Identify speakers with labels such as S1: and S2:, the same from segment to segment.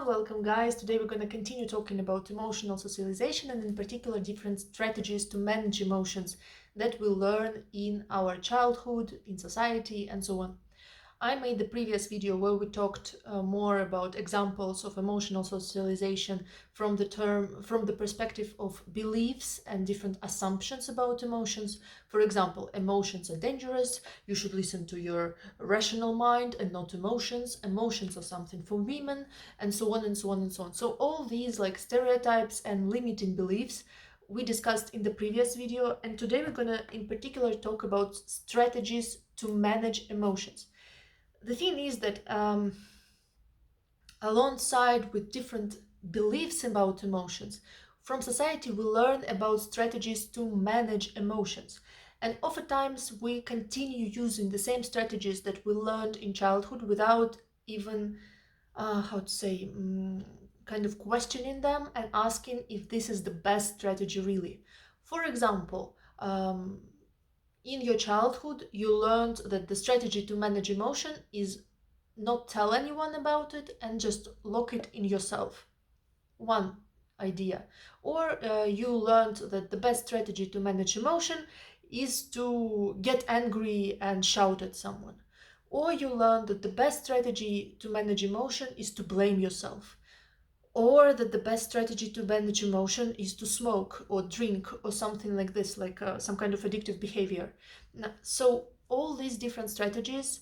S1: welcome guys. Today we're going to continue talking about emotional socialization and in particular different strategies to manage emotions that we learn in our childhood, in society and so on. I made the previous video where we talked more about examples of emotional socialization from the perspective of beliefs and different assumptions about emotions. For example, emotions are dangerous, you should listen to your rational mind and not emotions. Emotions are something for women, and so on and so on and so on. So all these like stereotypes and limiting beliefs we discussed in the previous video, and today we're gonna in particular talk about strategies to manage emotions. The thing is that alongside with different beliefs about emotions, from society we learn about strategies to manage emotions. And oftentimes we continue using the same strategies that we learned in childhood without even, kind of questioning them and asking if this is the best strategy really. For example, in your childhood, you learned that the strategy to manage emotion is not tell anyone about it and just lock it in yourself. One idea. Or you learned that the best strategy to manage emotion is to get angry and shout at someone. Or you learned that the best strategy to manage emotion is to blame yourself. Or that the best strategy to manage emotion is to smoke or drink or something like this, like some kind of addictive behavior. So all these different strategies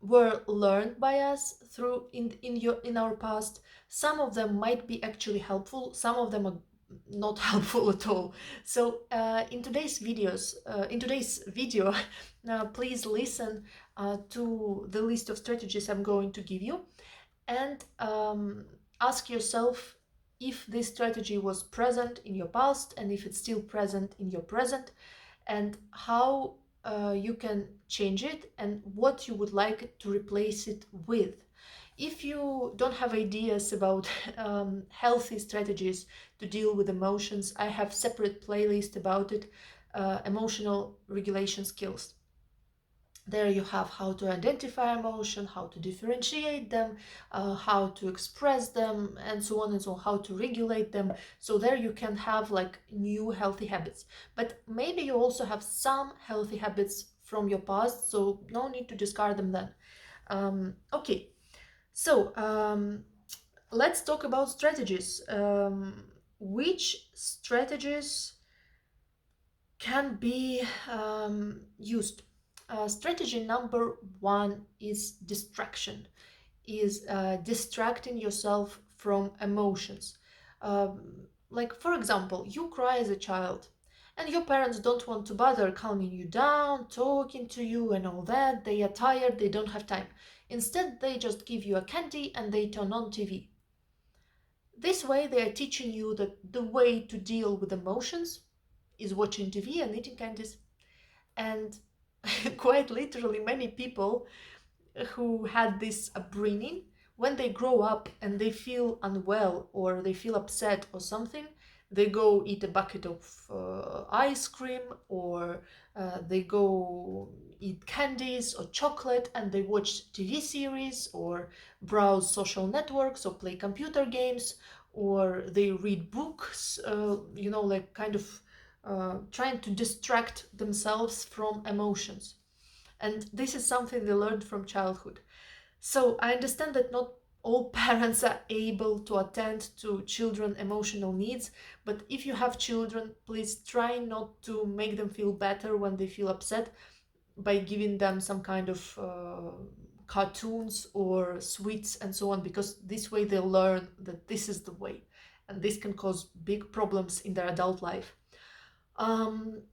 S1: were learned by us through in our past. Some of them might be actually helpful, some of them are not helpful at all. So in today's video, please listen to the list of strategies I'm going to give you, and ask yourself if this strategy was present in your past and if it's still present in your present, and how you can change it and what you would like to replace it with. If you don't have ideas about healthy strategies to deal with emotions, I have separate playlist about it, emotional regulation skills. There you have how to identify emotion, how to differentiate them, how to express them, and so on and so on, how to regulate them. So there you can have like new healthy habits. But maybe you also have some healthy habits from your past, so no need to discard them then. Okay, so let's talk about strategies. Which strategies can be used? Strategy number one is distraction, is distracting yourself from emotions. Like, for example, you cry as a child and your parents don't want to bother calming you down, talking to you and all that. They are tired, they don't have time. Instead, they just give you a candy and they turn on TV. This way, they are teaching you that the way to deal with emotions is watching TV and eating candies. And quite literally, many people who had this upbringing, when they grow up and they feel unwell or they feel upset or something, they go eat a bucket of ice cream, or they go eat candies or chocolate, and they watch TV series or browse social networks or play computer games, or they read books, like kind of trying to distract themselves from emotions. And this is something they learned from childhood. So I understand that not all parents are able to attend to children's emotional needs, but if you have children, please try not to make them feel better when they feel upset by giving them some kind of cartoons or sweets and so on, because this way they'll learn that this is the way, and this can cause big problems in their adult life. In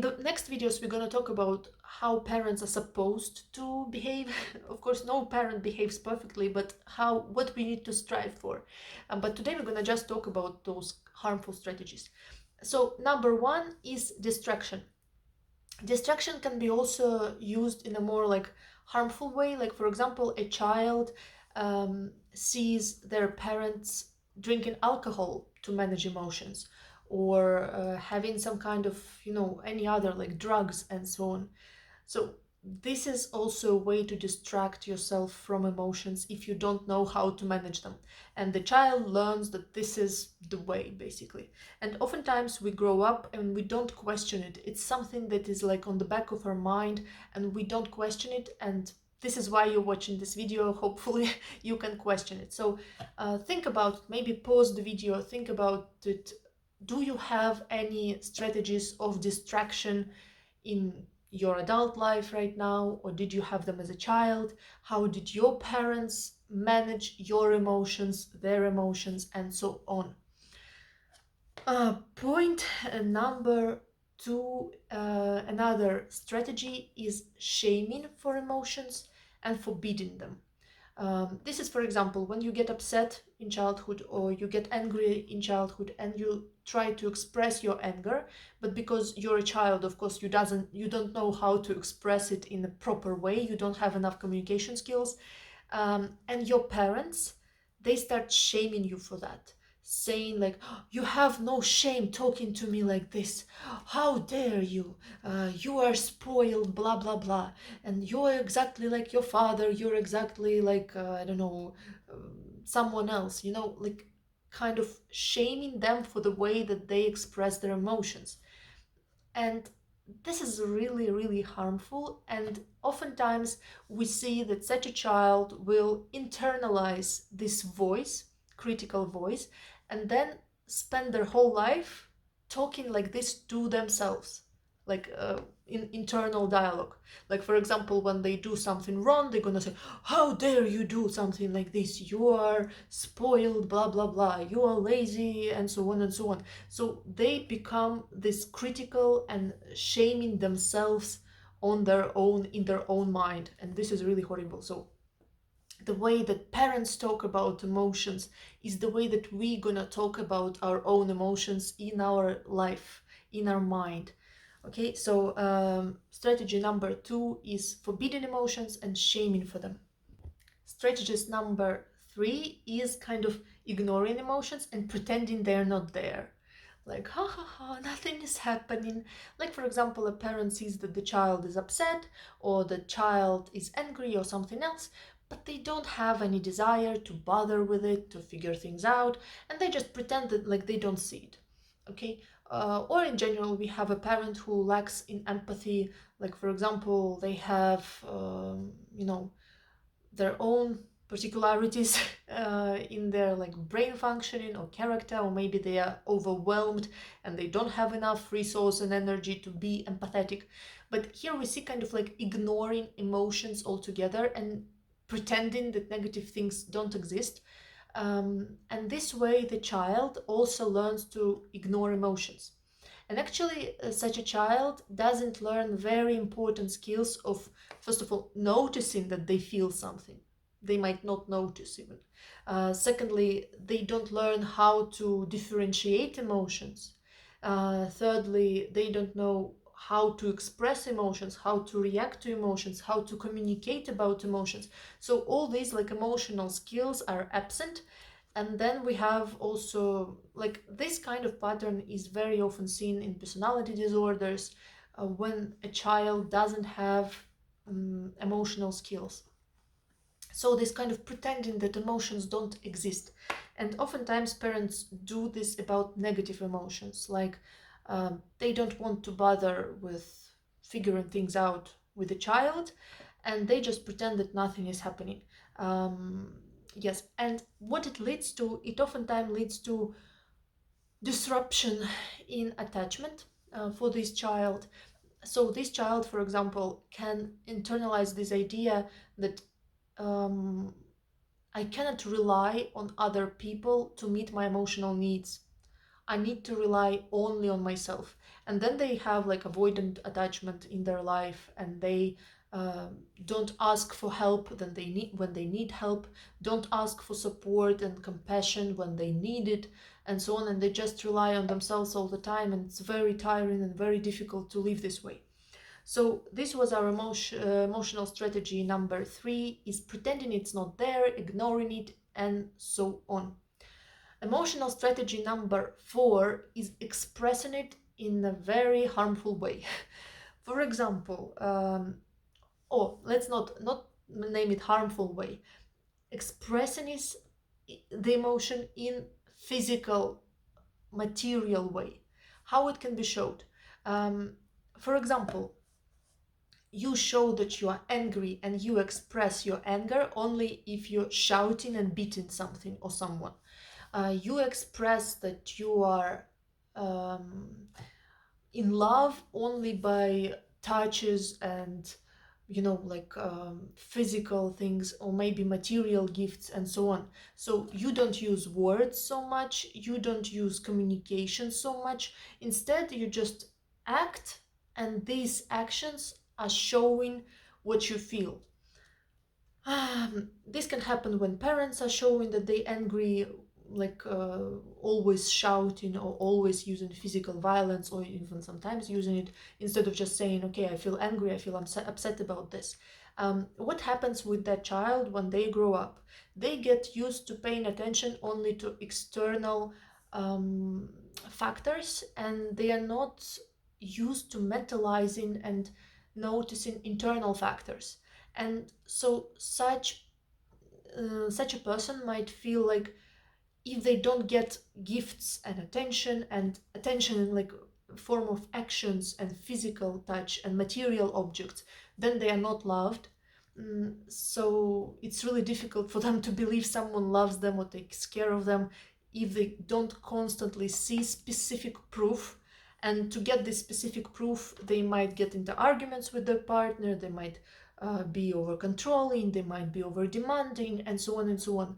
S1: the next videos, we're going to talk about how parents are supposed to behave. Of course, no parent behaves perfectly, but what we need to strive for. But today we're going to just talk about those harmful strategies. So number one is distraction. Distraction can be also used in a more like harmful way. Like, for example, a child sees their parents drinking alcohol to manage emotions, or having some kind of, any other like drugs and so on. So this is also a way to distract yourself from emotions if you don't know how to manage them. And the child learns that this is the way, basically. And oftentimes we grow up and we don't question it. It's something that is like on the back of our mind and we don't question it. And this is why you're watching this video. Hopefully you can question it. So think about it. Maybe pause the video, think about it. Do you have any strategies of distraction in your adult life right now, or did you have them as a child? How did your parents manage your emotions, their emotions, and so on? Point number two, another strategy is shaming for emotions and forbidding them. This is, for example, when you get upset in childhood or you get angry in childhood and you try to express your anger, but because you're a child, of course, you don't know how to express it in a proper way. You don't have enough communication skills, and your parents, they start shaming you for that, saying like, "Oh, you have no shame talking to me like this. How dare you? You are spoiled, blah blah blah, and you're exactly like your father. You're exactly like I don't know, someone else, you know, like kind of shaming them for the way that they express their emotions." And this is really, really harmful. And oftentimes we see that such a child will internalize this voice, critical voice, and then spend their whole life talking like this to themselves, like in internal dialogue. Like, for example, when they do something wrong, they're gonna say, "How dare you do something like this? You are spoiled, blah, blah, blah. You are lazy," and so on and so on. So they become this critical and shaming themselves on their own, in their own mind. And this is really horrible. So the way that parents talk about emotions is the way that we're gonna talk about our own emotions in our life, in our mind. Okay, so strategy number two is forbidding emotions and shaming for them. Strategist number three is kind of ignoring emotions and pretending they're not there. Like, ha ha ha, nothing is happening. Like, for example, a parent sees that the child is upset or the child is angry or something else, but they don't have any desire to bother with it, to figure things out, and they just pretend that like they don't see it. Okay? Or in general, we have a parent who lacks in empathy. Like, for example, they have, you know, their own particularities in their like brain functioning or character, or maybe they are overwhelmed and they don't have enough resource and energy to be empathetic. But here we see kind of like ignoring emotions altogether and pretending that negative things don't exist. And this way the child also learns to ignore emotions. And actually, such a child doesn't learn very important skills of, first of all, noticing that they feel something. They might not notice even. Secondly, they don't learn how to differentiate emotions. Thirdly, they don't know how to express emotions, how to react to emotions, how to communicate about emotions. So all these like emotional skills are absent. And then we have also like this kind of pattern is very often seen in personality disorders, when a child doesn't have emotional skills. So this kind of pretending that emotions don't exist. And oftentimes parents do this about negative emotions, like they don't want to bother with figuring things out with the child, and they just pretend that nothing is happening. Yes, and what it leads to, it oftentimes leads to disruption in attachment for this child. So this child, for example, can internalize this idea that I cannot rely on other people to meet my emotional needs. I need to rely only on myself. And then they have like avoidant attachment in their life, and they don't ask for help when they need help, don't ask for support and compassion when they need it, and so on. And they just rely on themselves all the time, and it's very tiring and very difficult to live this way. So this was our emotional strategy number three, is pretending it's not there, ignoring it, and so on. Emotional strategy number four is expressing it in a very harmful way. For example, or let's not name it harmful way, expressing is the emotion in physical material way. How it can be showed? um, for example, you show that you are angry and you express your anger only if you're shouting and beating something or someone. You express that you are um, in love only by touches and, like physical things or maybe material gifts and so on. So you don't use words so much, you don't use communication so much. Instead, you just act, and these actions are showing what you feel. This can happen when parents are showing that they angry, like always shouting or always using physical violence, or even sometimes using it instead of just saying, okay, I feel angry, I feel upset about this. What happens with that child when they grow up? They get used to paying attention only to external factors, and they are not used to mentalizing and noticing internal factors. And so such a person might feel like if they don't get gifts and attention in like form of actions and physical touch and material objects, then they are not loved. So it's really difficult for them to believe someone loves them or takes care of them if they don't constantly see specific proof. And to get this specific proof, they might get into arguments with their partner, they might be over controlling, they might be over demanding, and so on and so on.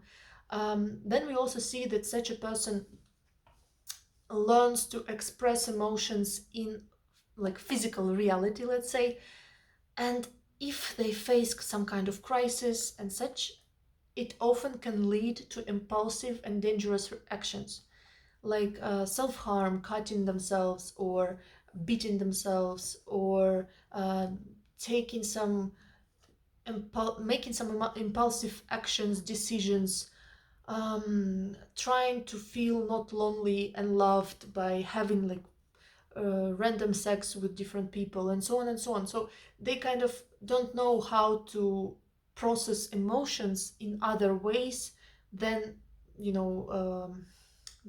S1: Then we also see that such a person learns to express emotions in like physical reality, let's say. And if they face some kind of crisis and such, it often can lead to impulsive and dangerous actions, like self-harm, cutting themselves or beating themselves, or taking some making some impulsive actions, decisions, trying to feel not lonely and loved by having like random sex with different people, and so on and so on. So they kind of don't know how to process emotions in other ways than,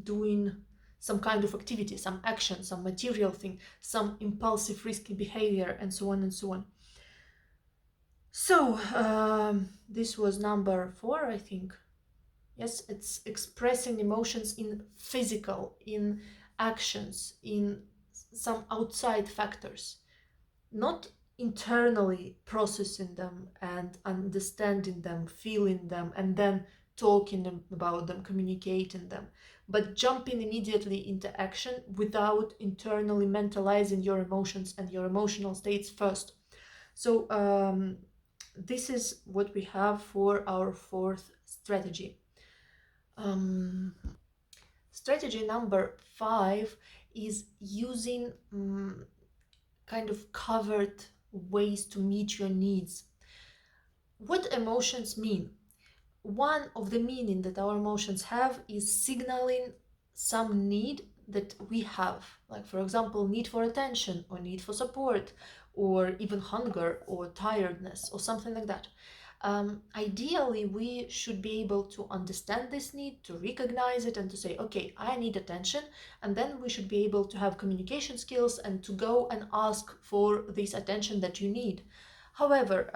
S1: doing some kind of activity, some action, some material thing, some impulsive risky behavior, and so on and so on. So this was number 4, I think. Yes, it's expressing emotions in physical, in actions, in some outside factors, not internally processing them and understanding them, feeling them, and then talking about them, communicating them, but jumping immediately into action without internally mentalizing your emotions and your emotional states first. So this is what we have for our 4th strategy. Strategy number 5 is using kind of covered ways to meet your needs. What emotions mean? One of the meaning that our emotions have is signaling some need that we have, like for example, need for attention or need for support, or even hunger or tiredness or something like that. Ideally, we should be able to understand this need, to recognize it, and to say, okay, I need attention. And then we should be able to have communication skills and to go and ask for this attention that you need. However,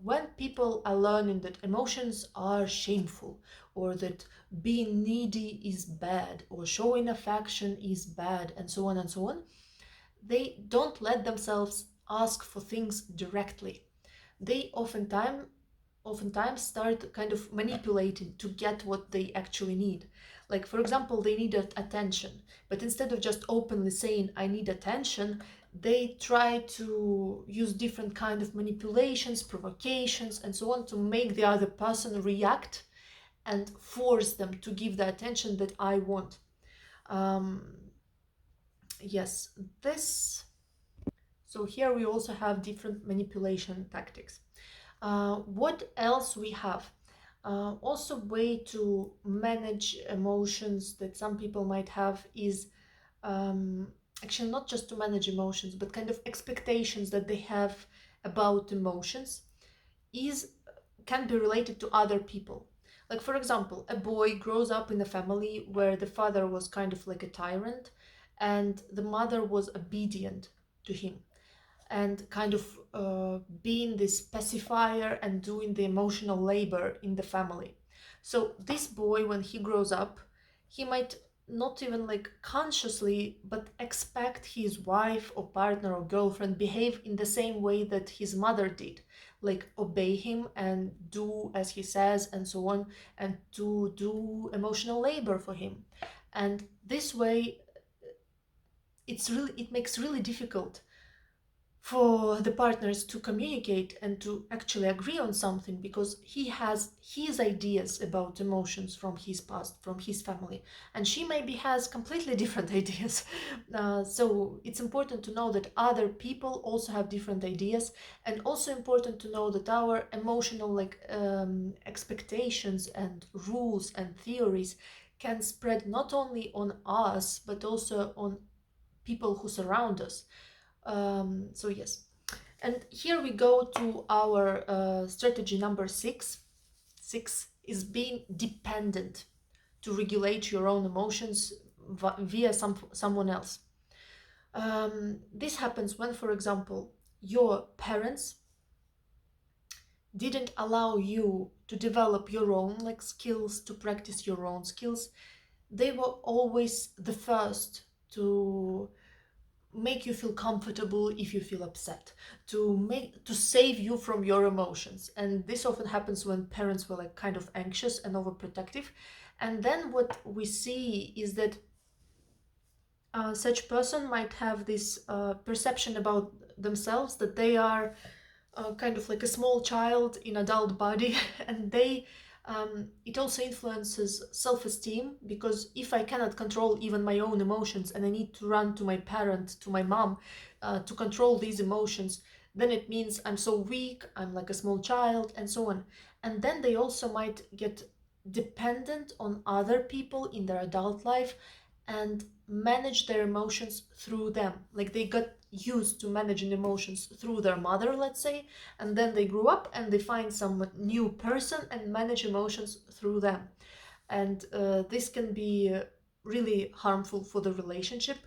S1: when people are learning that emotions are shameful, or that being needy is bad, or showing affection is bad, and so on and so on, they don't let themselves ask for things directly. They oftentimes start kind of manipulating to get what they actually need. Like for example, they need attention, but instead of just openly saying I need attention, they try to use different kind of manipulations, provocations, and so on to make the other person react and force them to give the attention that I want. um, yes, this. So here we also have different manipulation tactics. What else we have? Also, way to manage emotions that some people might have is actually not just to manage emotions, but kind of expectations that they have about emotions. is can be related to other people. Like, for example, a boy grows up in a family where the father was kind of like a tyrant and the mother was obedient to him and kind of being this pacifier and doing the emotional labor in the family. So this boy, when he grows up, he might not even like consciously but expect his wife or partner or girlfriend behave in the same way that his mother did, like obey him and do as he says and so on, and to do emotional labor for him. And this way it makes really difficult for the partners to communicate and to actually agree on something, because he has his ideas about emotions from his past, from his family, and she maybe has completely different ideas. So it's important to know that other people also have different ideas, and also important to know that our emotional expectations and rules and theories can spread not only on us but also on people who surround us. So yes, and here we go to our strategy number 6. 6 is being dependent to regulate your own emotions via someone else. This happens when, for example, your parents didn't allow you to develop your own skills, to practice your own skills. They were always the first to make you feel comfortable if you feel upset, to save you from your emotions. And this often happens when parents were like kind of anxious and overprotective. And then what we see is that such person might have this perception about themselves that they are kind of like a small child in adult body and they it also influences self-esteem, because if I cannot control even my own emotions and I need to run to my parent, to my mom, to control these emotions, then it means I'm so weak, I'm like a small child, and so on. And then they also might get dependent on other people in their adult life and manage their emotions through them. Like they got used to managing emotions through their mother, let's say, and then they grew up and they find some new person and manage emotions through them. And this can be really harmful for the relationship,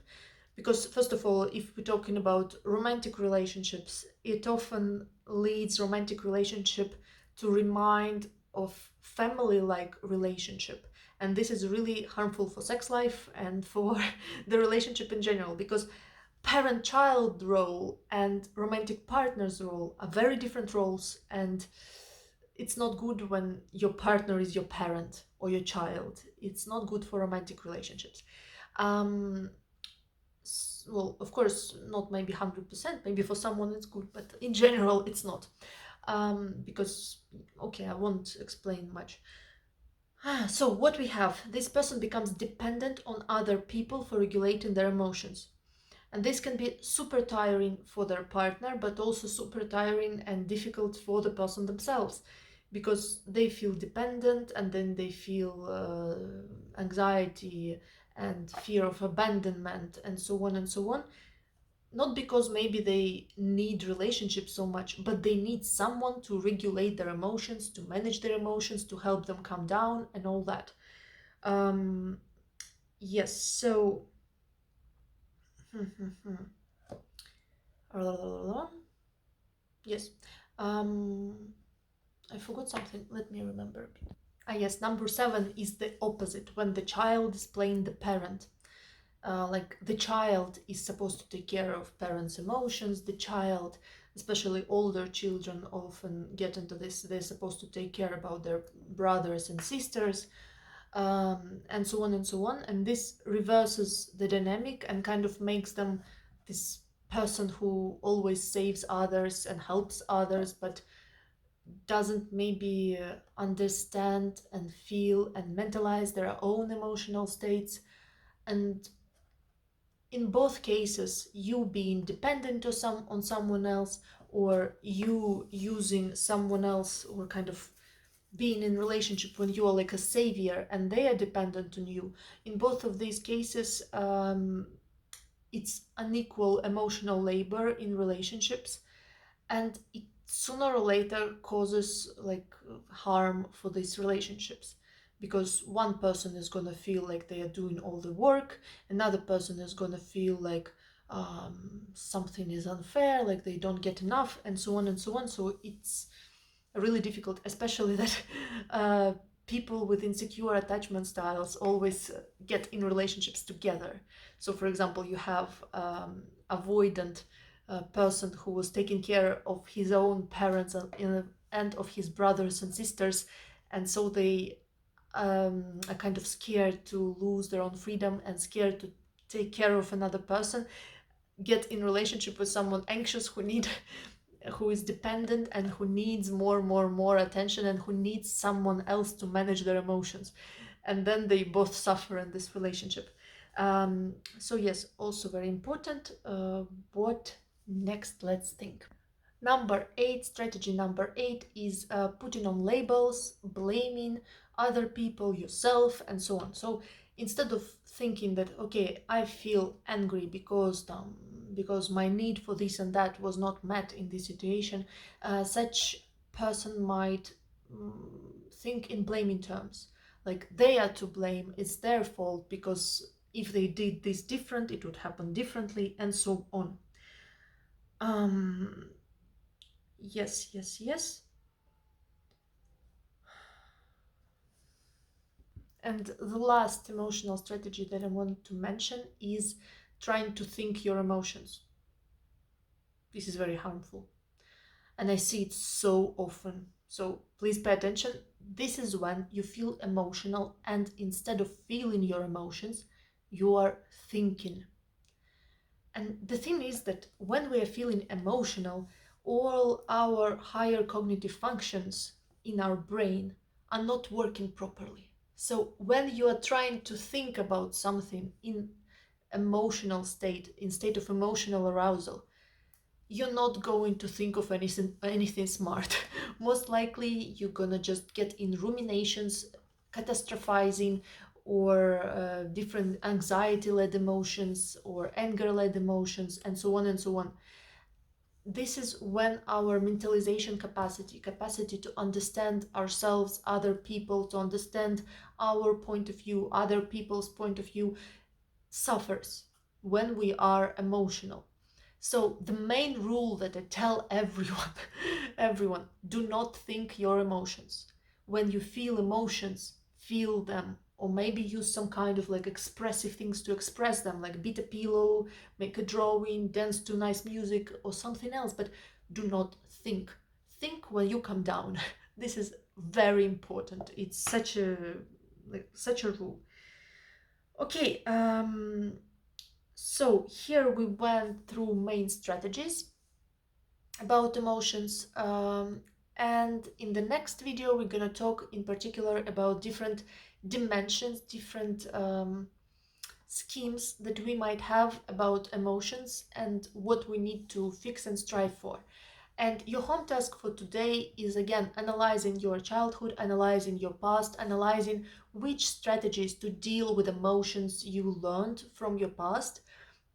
S1: because first of all, if we're talking about romantic relationships, it often leads romantic relationship to remind of family-like relationship, and this is really harmful for sex life and for the relationship in general, because parent-child role and romantic partner's role are very different roles, and it's not good when your partner is your parent or your child. It's not good for romantic relationships. um, well, of course, not maybe 100%, maybe for someone it's good, but in general it's not. Because, okay, I won't explain much. So what we have, this person becomes dependent on other people for regulating their emotions. And this can be super tiring for their partner, but also super tiring and difficult for the person themselves, because they feel dependent and then they feel anxiety and fear of abandonment and so on and so on. Not because maybe they need relationships so much, but they need someone to regulate their emotions, to manage their emotions, to help them calm down and all that. Um, yes, so yes. Um, I forgot something. Let me remember. Ah, yes, number 7 is the opposite, when the child is playing the parent. Like the child is supposed to take care of parents' emotions. The child, especially older children, often get into this. They're supposed to take care about their brothers and sisters, and so on and so on. And this reverses the dynamic and kind of makes them this person who always saves others and helps others, but doesn't maybe understand and feel and mentalize their own emotional states. And in both cases, you being dependent on someone else, or you using someone else, or kind of being in relationship when you are like a savior and they are dependent on you. In both of these cases, it's unequal emotional labor in relationships, and it sooner or later causes like harm for these relationships, because one person is gonna feel like they are doing all the work, another person is gonna feel like something is unfair, like they don't get enough, and so on and so on. So it's really difficult, especially that people with insecure attachment styles always get in relationships together. So for example, you have avoidant person who was taking care of his own parents and of his brothers and sisters, and so they are kind of scared to lose their own freedom and scared to take care of another person, get in relationship with someone anxious who is dependent and who needs more attention and who needs someone else to manage their emotions, and then they both suffer in this relationship. So yes, also very important. What next? Let's think. Number 8, strategy number 8 is putting on labels, blaming other people, yourself, and so on. So instead of thinking that, okay, I feel angry because my need for this and that was not met in this situation, such person might think in blaming terms, like they are to blame, it's their fault, because if they did this different, it would happen differently, and so on. Yes. And the last emotional strategy that I want to mention is trying to think your emotions. This is very harmful, and I see it so often. So please pay attention. This is when you feel emotional, and instead of feeling your emotions, you are thinking. And the thing is that when we are feeling emotional, all our higher cognitive functions in our brain are not working properly. So when you are trying to think about something in emotional state, in state of emotional arousal, you're not going to think of anything smart. Most likely you're gonna just get in ruminations, catastrophizing, or different anxiety-led emotions or anger-led emotions, and so on and so on. This is when our mentalization capacity to understand ourselves, other people, to understand our point of view, other people's point of view, suffers when we are emotional. So the main rule that I tell everyone, everyone, do not think your emotions. When you feel emotions, feel them, or maybe use some kind of like expressive things to express them, like beat a pillow, make a drawing, dance to nice music, or something else, but do not think. Think when you come down. This is very important. It's such a rule. Okay, so here we went through main strategies about emotions, and in the next video we're gonna talk in particular about different dimensions, different schemes that we might have about emotions and what we need to fix and strive for. And your home task for today is again analyzing your childhood, analyzing your past, analyzing which strategies to deal with emotions you learned from your past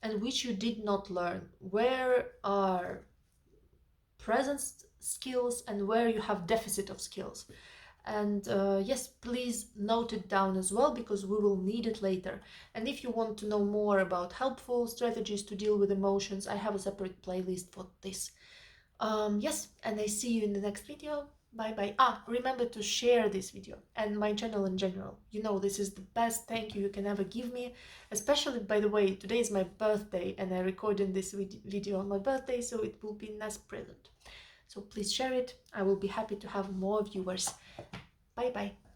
S1: and which you did not learn. Where are present skills and where you have deficit of skills. And yes, please note it down as well, because we will need it later. And if you want to know more about helpful strategies to deal with emotions, I have a separate playlist for this. Yes, and I see you in the next video. Bye bye. Remember to share this video and my channel in general. You know, this is the best thank you can ever give me. Especially, by the way, today is my birthday and I recorded this video on my birthday, so it will be a nice present. So please share it. I will be happy to have more viewers. Bye bye.